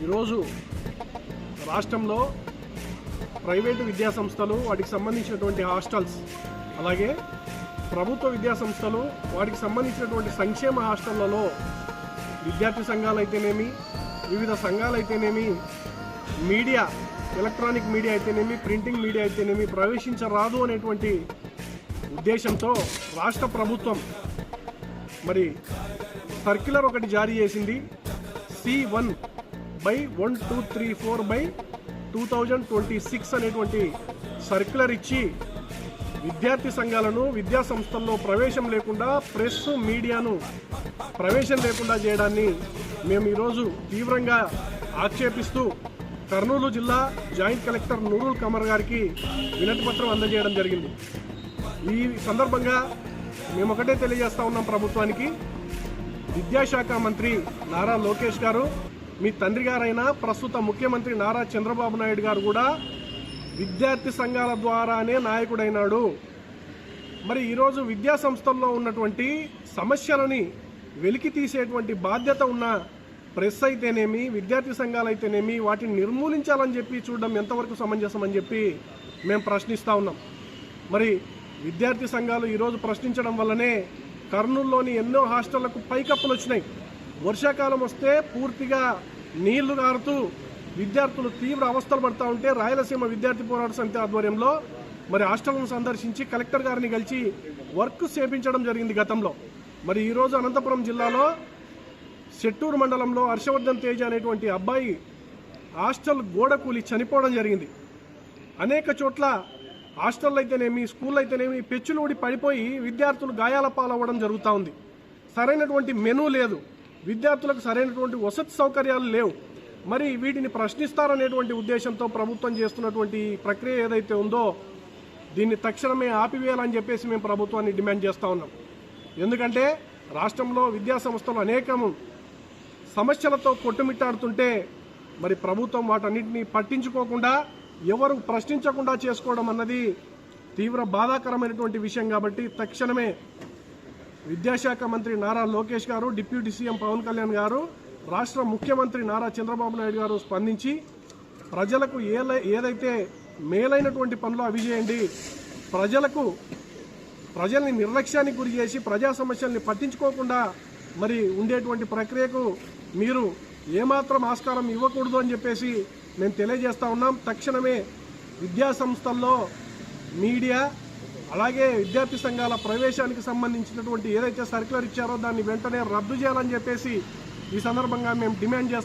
ఈరోజు రాష్ట్రంలో ప్రైవేటు విద్యాసంస్థలు వాటికి సంబంధించినటువంటి హాస్టల్స్, అలాగే ప్రభుత్వ విద్యాసంస్థలు వాటికి సంబంధించినటువంటి సంక్షేమ హాస్టళ్లలో విద్యార్థి సంఘాలు అయితేనేమి, వివిధ సంఘాలు అయితేనేమి, మీడియా, ఎలక్ట్రానిక్ మీడియా అయితేనేమి, ప్రింటింగ్ మీడియా అయితేనేమి ప్రవేశించరాదు అనేటువంటి ఉద్దేశంతో రాష్ట్ర ప్రభుత్వం మరి సర్క్యులర్ ఒకటి జారీ చేసింది. C1/1234/2026 అనేటువంటి సర్క్యులర్ ఇచ్చి విద్యార్థి సంఘాలను విద్యా సంస్థల్లో ప్రవేశం లేకుండా, ప్రెస్ మీడియాను ప్రవేశం లేకుండా చేయడాన్ని మేము ఈరోజు తీవ్రంగా ఆక్షేపిస్తూ కర్నూలు జిల్లా జాయింట్ కలెక్టర్ నూరుల్ కమర్ గారికి వినతిపత్రం అందజేయడం జరిగింది. ఈ సందర్భంగా మేము ఒకటే తెలియజేస్తా ఉన్నాం ప్రభుత్వానికి, విద్యాశాఖ మంత్రి నారా లోకేష్ గారు, మీ తండ్రి గారైన ప్రస్తుత ముఖ్యమంత్రి నారా చంద్రబాబు నాయుడు గారు కూడా విద్యార్థి సంఘాల ద్వారానే నాయకుడైనాడు. మరి ఈరోజు విద్యా సంస్థల్లో ఉన్నటువంటి సమస్యలని వెలికి తీసేటువంటి బాధ్యత ఉన్న ప్రెస్ అయితేనేమి, విద్యార్థి సంఘాలు అయితేనేమి వాటిని నిర్మూలించాలని చెప్పి చూడడం ఎంతవరకు సమంజసమని చెప్పి మేము ప్రశ్నిస్తూ ఉన్నాం. మరి విద్యార్థి సంఘాలు ఈరోజు ప్రశ్నించడం వల్లనే కర్నూలులోని ఎన్నో హాస్టళ్లకు పైకప్పులు వచ్చినాయి. వర్షాకాలం వస్తే పూర్తిగా నీళ్లు గారుతూ విద్యార్థులు తీవ్ర అవస్థలు పడుతూ ఉంటే రాయలసీమ విద్యార్థి పోరాట సమితి ఆధ్వర్యంలో మరి హాస్టల్ను సందర్శించి కలెక్టర్ గారిని కలిసి వర్క్ చేపించడం జరిగింది గతంలో. మరి ఈరోజు అనంతపురం జిల్లాలో చెట్టూరు మండలంలో హర్షవర్ధన్ తేజ అనేటువంటి అబ్బాయి హాస్టల్ గోడ కూలి చనిపోవడం జరిగింది. అనేక చోట్ల హాస్టల్ అయితేనేమి, స్కూల్ అయితేనేమి పెచ్చులు ఊడి పడిపోయి విద్యార్థులు గాయాల పాలవ్వడం జరుగుతూ ఉంది. సరైనటువంటి మెనూ లేదు, విద్యార్థులకు సరైనటువంటి వసతి సౌకర్యాలు లేవు. మరి వీటిని ప్రశ్నిస్తారనేటువంటి ఉద్దేశంతో ప్రభుత్వం చేస్తున్నటువంటి ప్రక్రియ ఏదైతే ఉందో దీన్ని తక్షణమే ఆపివేయాలని చెప్పేసి మేము ప్రభుత్వాన్ని డిమాండ్ చేస్తూ ఉన్నాం. ఎందుకంటే రాష్ట్రంలో విద్యా సంస్థలు అనేకం సమస్యలతో కొట్టుమిట్టాడుతుంటే మరి ప్రభుత్వం వాటన్నిటిని పట్టించుకోకుండా, ఎవరు ప్రశ్నించకుండా చేసుకోవడం అన్నది తీవ్ర బాధాకరమైనటువంటి విషయం. కాబట్టి తక్షణమే విద్యాశాఖ మంత్రి నారా లోకేష్ గారు, డిప్యూటీ సీఎం పవన్ కళ్యాణ్ గారు, రాష్ట్ర ముఖ్యమంత్రి నారా చంద్రబాబు నాయుడు గారు స్పందించి ప్రజలకు ఏదైతే మేలైనటువంటి పనులు అవి చేయండి. ప్రజల్ని నిర్లక్ష్యానికి గురి చేసి ప్రజా సమస్యల్ని పట్టించుకోకుండా మరి ఉండేటువంటి ప్రక్రియకు మీరు ఏమాత్రం ఆస్కారం ఇవ్వకూడదు అని చెప్పేసి మేము తెలియజేస్తా ఉన్నాం. తక్షణమే విద్యా సంస్థల్లో మీడియా, అలాగే విద్యార్థి సంఘాల ప్రవేశానికి సంబంధించినటువంటి ఏదైతే సర్క్యులర్ ఇచ్చారో దాన్ని వెంటనే రద్దు చేయాలని చెప్పేసి ఈ సందర్భంగా మేము డిమాండ్ చేస్తాం.